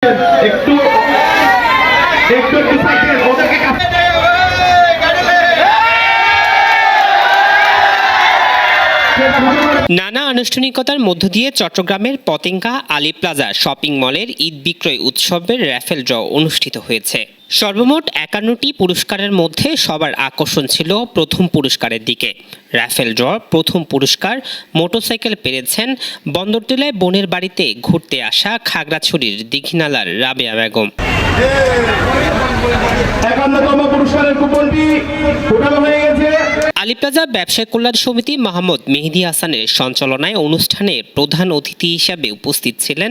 একটু একটু একটু সাইকেল ওদেরকে নানা আনুষ্ঠানিকতার মধ্য দিয়ে চট্টগ্রামের পতেঙ্গা আলী প্লাজা শপিং মলের ঈদ বিক্রয় উৎসবের র্যাফেল ড্র অনুষ্ঠিত হয়েছে। সর্বমোট ৫১টি পুরস্কারের মধ্যে সবার আকর্ষণ ছিল প্রথম পুরস্কারের দিকে। র্যাফেল ড্র প্রথম পুরস্কার মোটরসাইকেল পেয়েছেন বন্দরটিলায় বোনের বাড়িতে ঘুরতে আসা খাগড়াছড়ির দীঘিনালার রাবেয়া বেগম। ৫১তম পুরস্কারের কুপনটি উঠানো হয়ে গেছে। আলী প্লাজা ব্যবসায়ী কল্যাণ সমিতি মোহাম্মদ মেহেদী হাসানের সঞ্চালনায় অনুষ্ঠানে প্রধান অতিথি হিসাবে উপস্থিত ছিলেন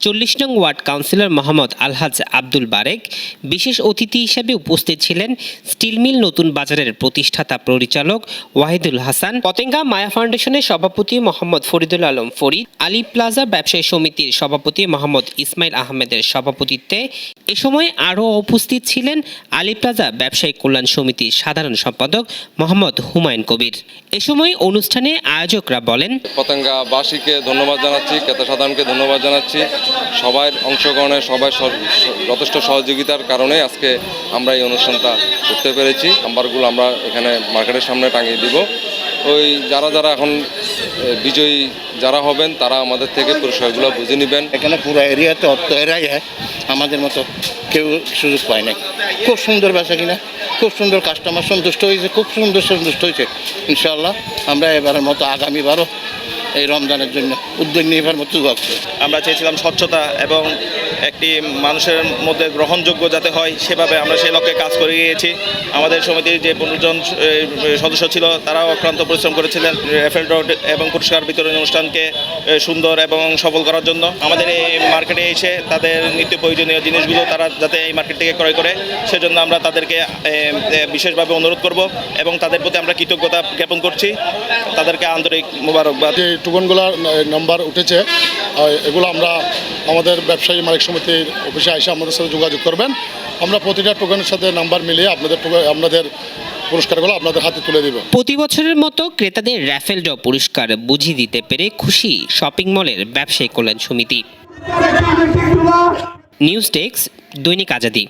৪০ নং ওয়ার্ড কাউন্সিলর মোহাম্মদ আলহাজ আব্দুল বারেক। বিশেষ অতিথি হিসাবে উপস্থিত ছিলেন স্টিল মিল নতুন বাজারের প্রতিষ্ঠাতা পরিচালক ওয়াহিদুল হাসান, পতেঙ্গা মায়া ফাউন্ডেশনের সভাপতি মোহাম্মদ ফরিদুল আলম ফরিদ, আলী প্লাজা ব্যবসায়ী সমিতির সভাপতি মোহাম্মদ ইসমাইল আহমেদের সভাপতিত্বে এ সময় আরও উপস্থিত ছিলেন আলী প্লাজা ব্যবসায়ী কল্যাণ সমিতির সাধারণ সম্পাদক মোহাম্মদ হুমায়ুন কবির। এ সময় অনুষ্ঠানে আয়োজকরা বলেন, পতেঙ্গাবাসীকে ধন্যবাদ জানাচ্ছি, ক্রেতা সাধারণকে ধন্যবাদ জানাচ্ছি। সবাই অংশগ্রহণে সবাই যথেষ্ট সহযোগিতার কারণে আজকে আমরা এই অনুষ্ঠানটা করতে পেরেছি। নাম্বারগুলো আমরা এখানে মার্কেটের সামনে টাঙিয়ে দিব। ওই যারা এখন বিজয়ী যারা হবেন তারা আমাদের থেকে পুরস্কারগুলো বুঝে নেবেন। এখানে পুরো এরিয়াতে অর্থ এরাই আমাদের মতো কেউ সুযোগ পায় না। খুব সুন্দর বেচা কিনা, খুব সুন্দর কাস্টমার সন্তুষ্ট হয়েছে, খুব সন্তুষ্ট হয়েছে। ইনশাআল্লাহ আমরা এবারের মতো আগামীবারও এই রমজানের জন্য উদ্যোগ নেবার মতো ভাবছি। আমরা চেয়েছিলাম স্বচ্ছতা এবং একটি মানুষের মধ্যে গ্রহণযোগ্য যাতে হয়, সেভাবে আমরা সেই লক্ষ্যে কাজ করে গিয়েছি। আমাদের সমিতির যে ১৫ জন সদস্য ছিল তারাও অক্লান্ত পরিশ্রম করেছিলেন র্যাফেল ড্র এবং পুরস্কার বিতরণ অনুষ্ঠানকে সুন্দর এবং সফল করার জন্য। আমাদের এই মার্কেটে এসে তাদের নিত্য প্রয়োজনীয় জিনিসগুলো তারা যাতে এই মার্কেট থেকে ক্রয় করে, সেজন্য আমরা তাদেরকে বিশেষভাবে অনুরোধ করব এবং তাদের প্রতি আমরা কৃতজ্ঞতা জ্ঞাপন করছি। তাদেরকে আন্তরিক মোবারকবাদ। যে টোকনগুলো নাম্বার উঠেছে এগুলো আমরা আমাদের ব্যবসায়ী মালিক সমিতির অফিসে এসে আমাদের সাথে যোগাযোগ করবেন। আমরা প্রতিটা টোকনের সাথে নাম্বার মিলিয়ে আপনাদের পুরস্কারগুলো আপনাদের হাতে তুলে দেব। প্রতি বছরের মতো ক্রেতাদের র্যাফেল ড্র পুরস্কার বুঝিয়ে দিতে পেরে খুশি শপিং মলের ব্যবসায়ী কল্যাণ সমিতি। নিউজ ডেস্ক, দৈনিক আজাদী।